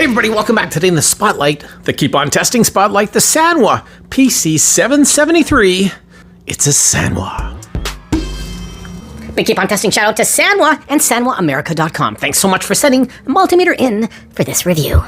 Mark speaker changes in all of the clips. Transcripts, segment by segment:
Speaker 1: Hey everybody, welcome back. Today in the Spotlight, the Keep On Testing Spotlight, the SANWA PC773. It's a SANWA.
Speaker 2: Big Keep On Testing shout out to SANWA and SANWAAmerica.com. Thanks so much for sending the multimeter in for this review.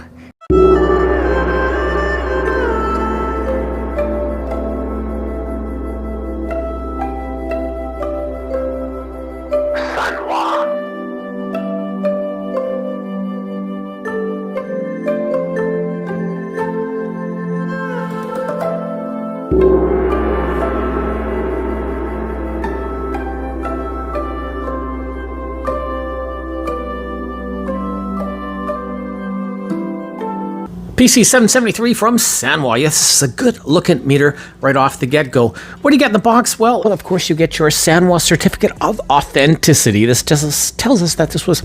Speaker 1: PC773 from SANWA. Yes, this is a good-looking meter right off the get-go. What do you get in the box? Well, of course, you get your SANWA Certificate of Authenticity. This tells us that this was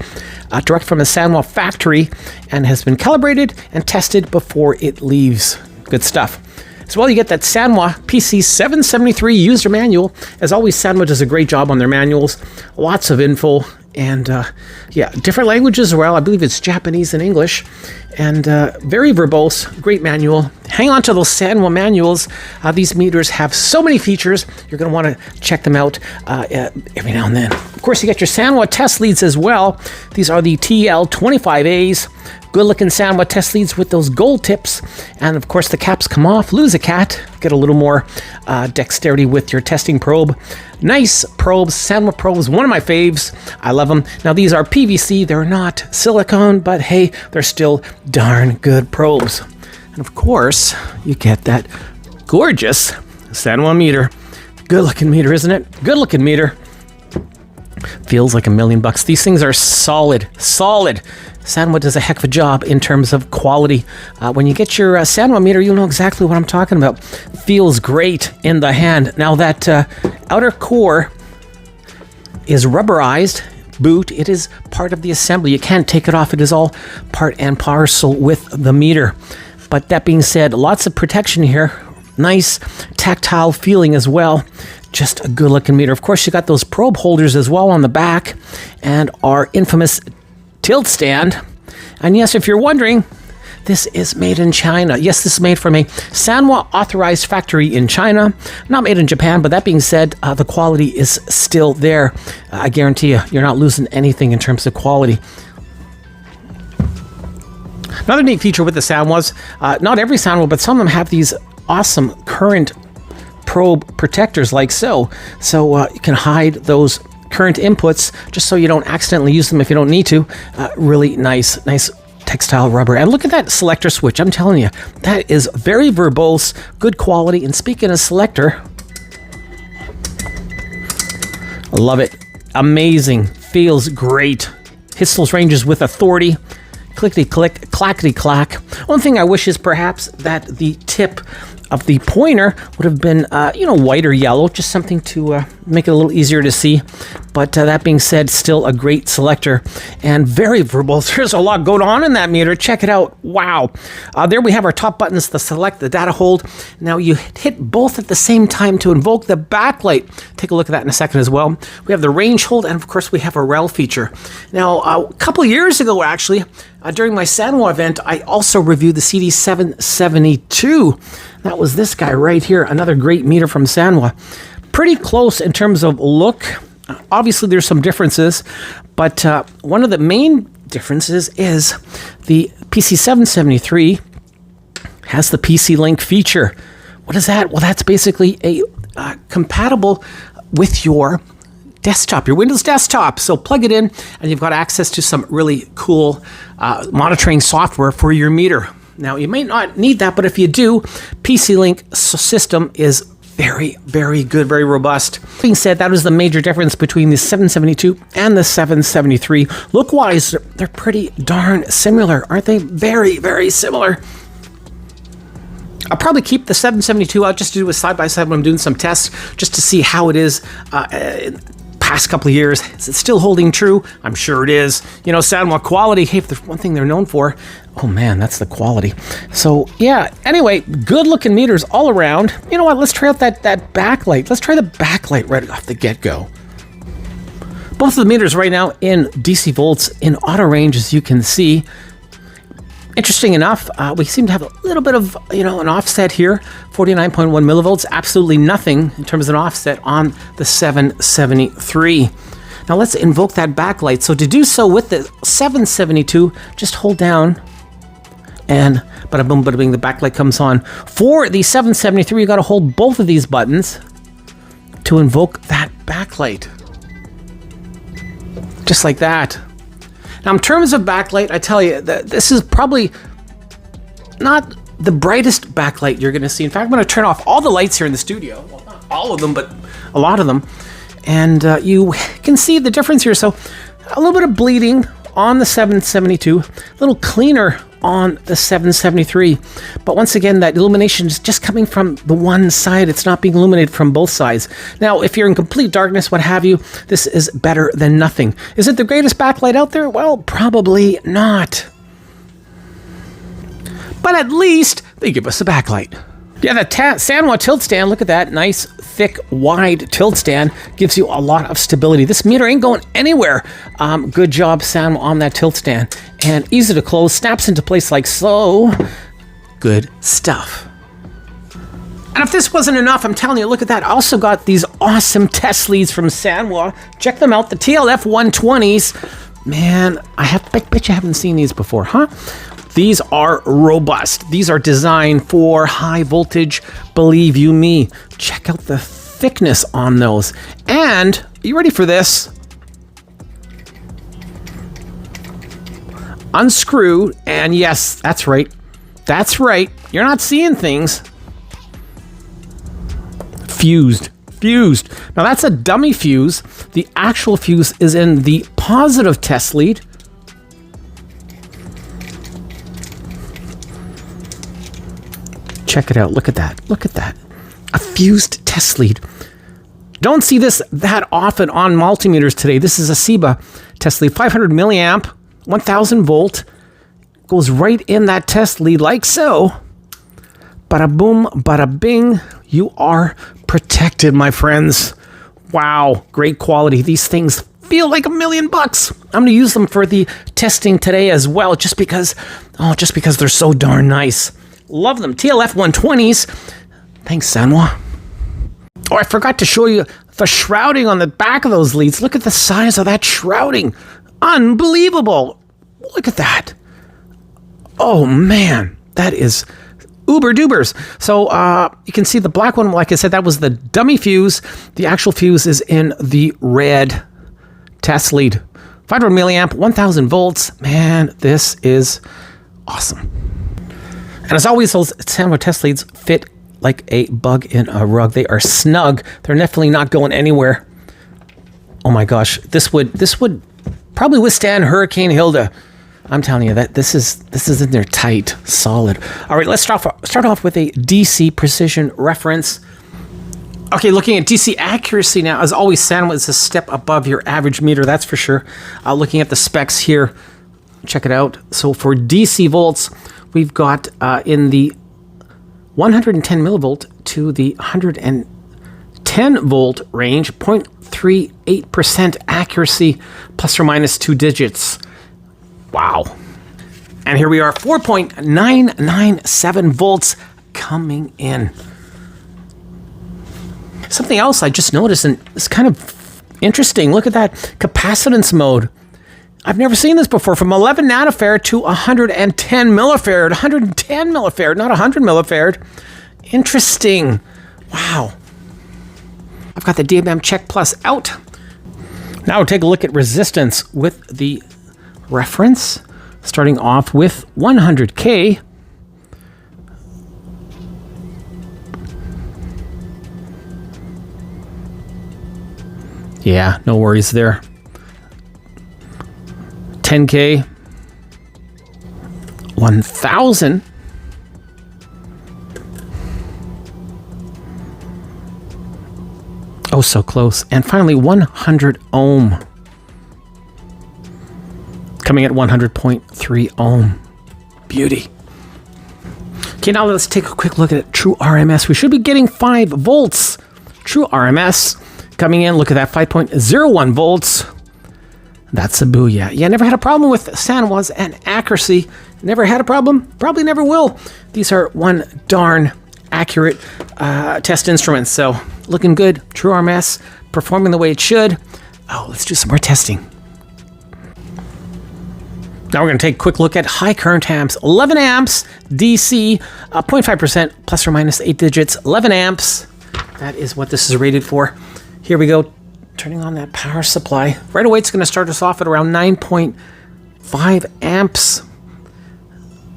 Speaker 1: direct from a SANWA factory and has been calibrated and tested before it leaves. Good stuff. As well, you get that SANWA PC773 user manual. As always, SANWA does a great job on their manuals. Lots of info. And yeah, different languages as well. I believe it's Japanese and English. And very verbose, great manual. Hang on to those SANWA manuals. These meters have so many features. You're going to want to check them out every now and then. Of course, you get your SANWA test leads as well. These are the TL25As. Good looking SANWA test leads with those gold tips. And of course, the caps come off. Lose a cat. Get a little more dexterity with your testing probe. Nice probes. SANWA probes, one of my faves. I love them. Now, these are PVC. They're not silicone, but hey, they're still darn good probes. And of course, you get that gorgeous SANWA meter. Good looking meter, isn't it? Good looking meter. Feels like $1 million. These things are solid. SANWA does a heck of a job in terms of quality. When you get your SANWA meter, you'll know exactly what I'm talking about. Feels great in the hand. Now that outer core is rubberized boot. It is part of the assembly. You can't take it off. It is all part and parcel with the meter. But that being said, lots of protection here. Nice tactile feeling as well. Just a good looking meter. Of course, you got those probe holders as well on the back and our infamous tilt stand. And yes, if you're wondering, this is made in China. Yes, this is made from a SANWA authorized factory in China. Not made in Japan, but that being said, the quality is still there. I guarantee you, you're not losing anything in terms of quality. Another neat feature with the SANWAs, not every SANWA, but some of them have these awesome current probe protectors like so. So you can hide those current inputs just so you don't accidentally use them if you don't need to. Really nice textile rubber. And look at that selector switch. I'm telling you, that is very verbose, good quality. And speaking of selector, I love it. Amazing. Feels great. Hits those ranges with authority. Clickety-click, clackety-clack. One thing I wish is perhaps that the tip of the pointer would have been, white or yellow, just something to make it a little easier to see. But that being said, still a great selector and very verbose. There's a lot going on in that meter. Check it out. Wow. There we have our top buttons, the select, the data hold. Now you hit both at the same time to invoke the backlight. Take a look at that in a second as well. We have the range hold, and of course we have a REL feature. Now, a couple of years ago, actually, during my SANWA event, I also reviewed the CD772. That was this guy right here, another great meter from SANWA. Pretty close in terms of look. Obviously, there's some differences, but one of the main differences is the PC773 has the PC Link feature. What is that? Well, that's basically a compatible with your desktop, your Windows desktop. So plug it in, and you've got access to some really cool monitoring software for your meter. Now, you may not need that, but if you do, PC Link system is very, very good, very robust. Being said, that was the major difference between the 772 and the 773. Look-wise, they're pretty darn similar, aren't they? Very, very similar. I'll probably keep the 772 out just to do a side-by-side when I'm doing some tests, just to see how it is past couple of years. Is it still holding true? I'm sure it is. You know, SANWA quality, hey, if there's one thing they're known for, oh man, that's the quality. So yeah, anyway, good looking meters all around. You know what, let's try out that backlight. Let's try the backlight right off the get-go. Both of the meters right now in DC volts in auto range, as you can see. Interesting enough, we seem to have a little bit of, an offset here, 49.1 millivolts, absolutely nothing in terms of an offset on the 773. Now let's invoke that backlight. So to do so with the 772, just hold down and bada boom, bada bing, the backlight comes on. For the 773, you got to hold both of these buttons to invoke that backlight. Just like that. Now, in terms of backlight, I tell you that this is probably not the brightest backlight you're going to see. In fact, I'm going to turn off all the lights here in the studio. Well, not all of them, but a lot of them. And you can see the difference here. So a little bit of bleeding on the 772, a little cleaner on the 773. But once again, that illumination is just coming from the one side. It's not being illuminated from both sides. Now, if you're in complete darkness, what have you, this is better than nothing. Is it the greatest backlight out there? Well, probably not. But at least they give us a backlight. Yeah, the SANWA tilt stand, look at that. Nice, thick, wide tilt stand. Gives you a lot of stability. This meter ain't going anywhere. Good job, SANWA, on that tilt stand. And easy to close, snaps into place like so. Good stuff. And if this wasn't enough, I'm telling you, look at that. I also got these awesome test leads from SANWA. Check them out, the TLF 120s. Man, bet you haven't seen these before, huh? These are robust. These are designed for high voltage, believe you me. Check out the thickness on those. And, are you ready for this? Unscrew, and yes, that's right. That's right. You're not seeing things. Fused. Now that's a dummy fuse. The actual fuse is in the positive test lead. Check it out. Look at that. Look at that. A fused test lead. Don't see this that often on multimeters today. This is a SIBA test lead. 500 milliamp, 1000 volt. Goes right in that test lead like so. Bada boom, bada bing. You are protected, my friends. Wow. Great quality. These things feel like $1 million. I'm going to use them for the testing today as well, just because they're so darn nice. Love them. TLF 120s. Thanks, SANWA. Oh, I forgot to show you the shrouding on the back of those leads. Look at the size of that shrouding. Unbelievable. Look at that. Oh, man. That is uber dubers. So you can see the black one, like I said, that was the dummy fuse. The actual fuse is in the red test lead. 500 milliamp, 1000 volts. Man, this is awesome. And as always, those SANWA test leads fit like a bug in a rug. They are snug. They're definitely not going anywhere. Oh my gosh, this would probably withstand Hurricane Hilda. I'm telling you that this is in there tight, solid. All right, let's start off with a DC precision reference. Okay, looking at DC accuracy now, as always, SANWA is a step above your average meter, that's for sure. Looking at the specs here, check it out. So for DC volts, we've got in the 110 millivolt to the 110 volt range, 0.38% accuracy, plus or minus 2 digits. Wow. And here we are, 4.997 volts coming in. Something else I just noticed, and it's kind of interesting. Look at that capacitance mode. I've never seen this before. From 11 nanofarad to 110 millifarad. 110 millifarad, not 100 millifarad. Interesting. Wow. I've got the DMM Check Plus out. Now we'll take a look at resistance with the reference. Starting off with 100K. Yeah, no worries there. 10K, 1,000, oh so close, and finally 100 ohm, coming at 100.3 ohm. Beauty. Okay, now let's take a quick look at true RMS. We should be getting 5 volts. True RMS coming in, look at that, 5.01 volts. That's a booyah. Yeah, never had a problem with SANWAs and accuracy. Never had a problem. Probably never will. These are one darn accurate test instruments. So looking good. True RMS. Performing the way it should. Oh, let's do some more testing. Now we're going to take a quick look at high current amps. 11 amps DC, 0.5% plus or minus 8 digits. 11 amps. That is what this is rated for. Here we go. Turning on that power supply. Right away, it's going to start us off at around 9.5 amps.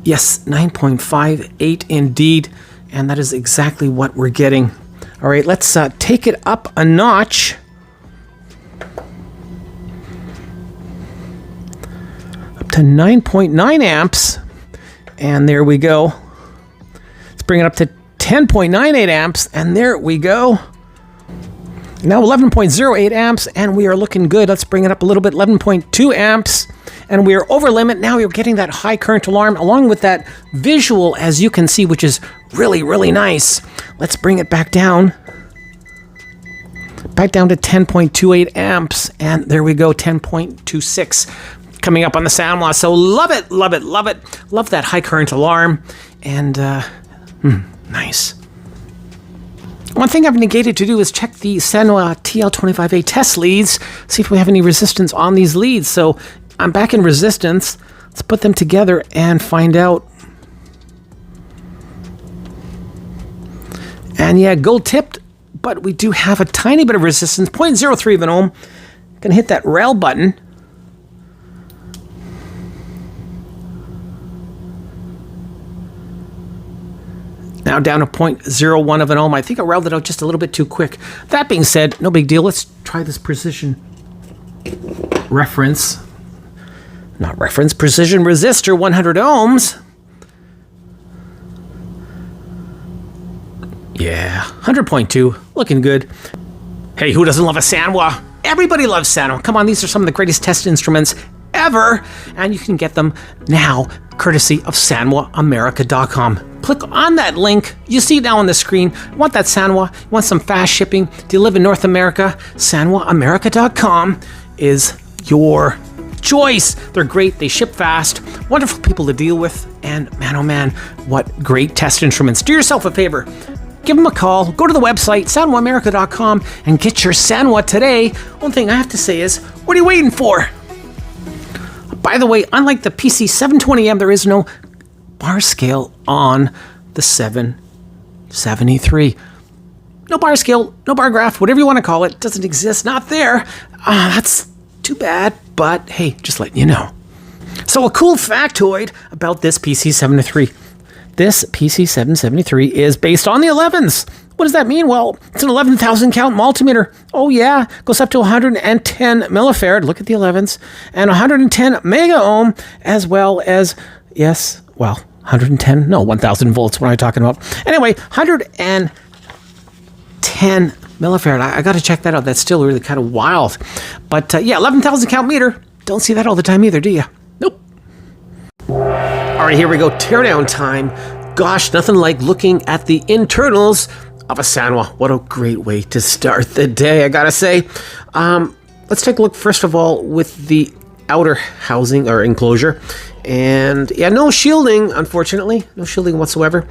Speaker 1: Yes, 9.58 indeed. And that is exactly what we're getting. All right, let's take it up a notch. Up to 9.9 amps. And there we go. Let's bring it up to 10.98 amps. And there we go. Now 11.08 amps, and we are looking good. Let's bring it up a little bit, 11.2 amps, and we are over limit. Now you're getting that high current alarm along with that visual, as you can see, which is really, really nice. Let's bring it back down to 10.28 amps, and there we go, 10.26 coming up on the SANWA. So love it, love it, love it. Love that high current alarm, and nice. One thing I've negated to do is check the SANWA TL25A test leads, see if we have any resistance on these leads. So I'm back in resistance. Let's put them together and find out. And yeah, gold tipped, but we do have a tiny bit of resistance, 0.03 of an ohm. Gonna hit that rail button. Now down to 0.01 of an ohm. I think I railed it out just a little bit too quick. That being said, no big deal. Let's try this precision reference. Not reference, precision resistor, 100 ohms. Yeah, 100.2, looking good. Hey, who doesn't love a SANWA? Everybody loves SANWA. Come on, these are some of the greatest test instruments ever, and you can get them now courtesy of SANWAAmerica.com. Click on that link. You see it now on the screen. Want that SANWA? You want some fast shipping? Do you live in North America? SANWAAmerica.com is your choice. They're great. They ship fast. Wonderful people to deal with. And man, oh man, what great test instruments. Do yourself a favor. Give them a call. Go to the website, SANWAAmerica.com, and get your SANWA today. One thing I have to say is, what are you waiting for? By the way, unlike the PC720M, there is no bar scale on the 773. No bar scale, no bar graph, whatever you want to call it, doesn't exist, not there. That's too bad, but hey, just letting you know. So a cool factoid about this PC773. This PC773 is based on the 11s. What does that mean? Well, it's an 11,000 count multimeter. Oh yeah, goes up to 110 millifarad, look at the 11s, and 110 mega ohm, as well as, 1,000 volts, what am I talking about? Anyway, 110 millifarad, I got to check that out. That's still really kind of wild. But yeah, 11,000 count meter. Don't see that all the time either, do you? Nope. All right, here we go, teardown time. Gosh, nothing like looking at the internals of a SANWA. What a great way to start the day, I gotta say. Let's take a look first of all with the outer housing or enclosure. And yeah, no shielding, unfortunately. No shielding whatsoever.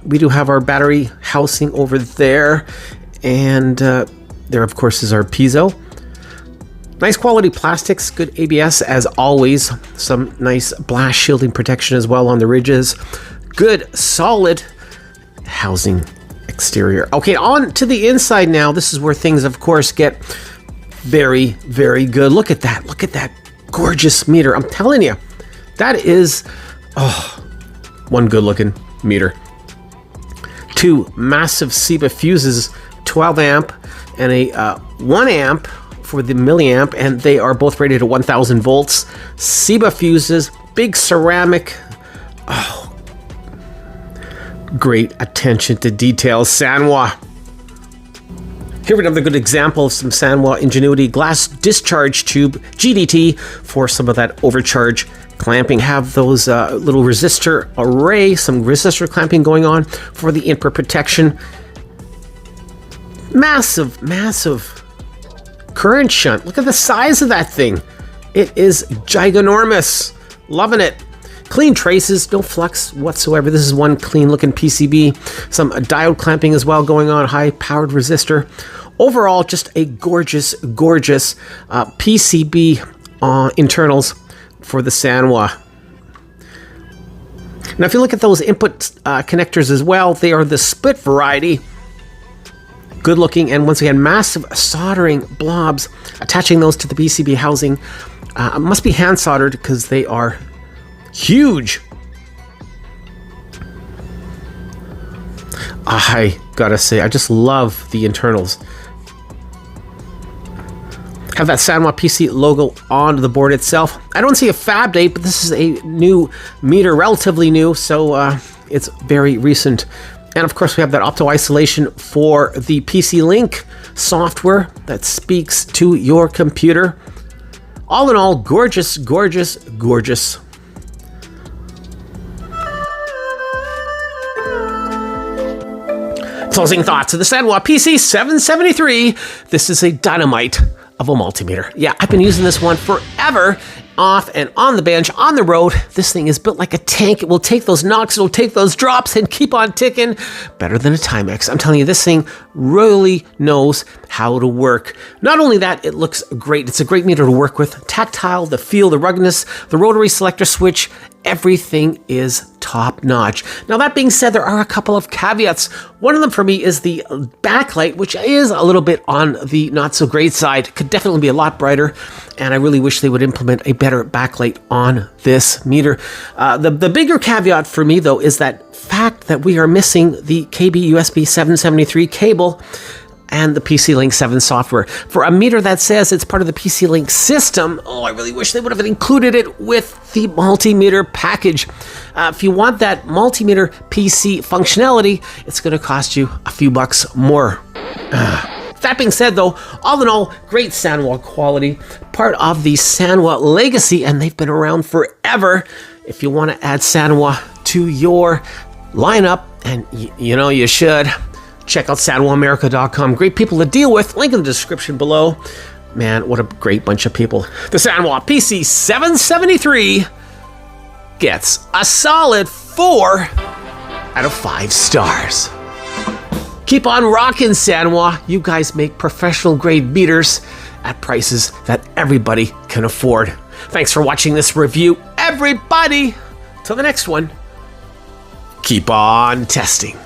Speaker 1: We do have our battery housing over there. And there, of course, is our piezo. Nice quality plastics, good ABS as always. Some nice blast shielding protection as well on the ridges. Good, solid housing exterior. Okay, on to the inside now. This is where things, of course, get very, very good. Look at that. Look at that gorgeous meter. I'm telling you, that is one good looking meter. Two massive SEBA fuses, 12 amp and a 1 amp for the milliamp, and they are both rated at 1,000 volts. SEBA fuses, big ceramic. Oh, great attention to detail, SANWA. Here we have another good example of some SANWA Ingenuity glass discharge tube, GDT, for some of that overcharge clamping. Have those little resistor array, some resistor clamping going on for the input protection. Massive, massive current shunt. Look at the size of that thing. It is giganormous. Loving it. Clean traces, no flux whatsoever. This is one clean looking PCB. Some diode clamping as well going on, high powered resistor. Overall, just a gorgeous, gorgeous PCB internals for the SANWA. Now, if you look at those input connectors as well, they are the split variety. Good looking, and once again, massive soldering blobs attaching those to the PCB housing. Must be hand soldered because they are huge. I gotta say, I just love the internals. Have that SANWA PC logo on the board itself. I don't see a fab date, but this is a new meter, relatively new, so it's very recent. And of course, we have that opto isolation for the PC Link software that speaks to your computer. All in all, gorgeous, gorgeous, gorgeous. Closing thoughts of the SANWA PC773. This is a dynamite of a multimeter. Yeah, I've been using this one forever, off and on the bench, on the road. This thing is built like a tank. It will take those knocks, it will take those drops and keep on ticking. Better than a Timex. I'm telling you, this thing really knows how to work. Not only that, it looks great. It's a great meter to work with. Tactile, the feel, the ruggedness, the rotary selector switch, everything is top notch. Now, that being said, there are a couple of caveats. One of them for me is the backlight, which is a little bit on the not so great side. Could definitely be a lot brighter, and I really wish they would implement a better backlight on this meter. The bigger caveat for me, though, is that fact that we are missing the KB USB 773 cable and the PC Link 7 software. For a meter that says it's part of the PC Link system, I really wish they would have included it with the multimeter package. If you want that multimeter PC functionality, it's going to cost you a few bucks more. That being said, though, all in all, great SANWA quality, part of the SANWA legacy, and they've been around forever. If you want to add SANWA to your lineup, and you know you should, check out SANWAAmerica.com. Great people to deal with. Link in the description below. Man, what a great bunch of people. The SANWA PC773 gets a solid 4 out of 5 stars. Keep on rocking, SANWA. You guys make professional grade meters at prices that everybody can afford. Thanks for watching this review, everybody. Till the next one, keep on testing.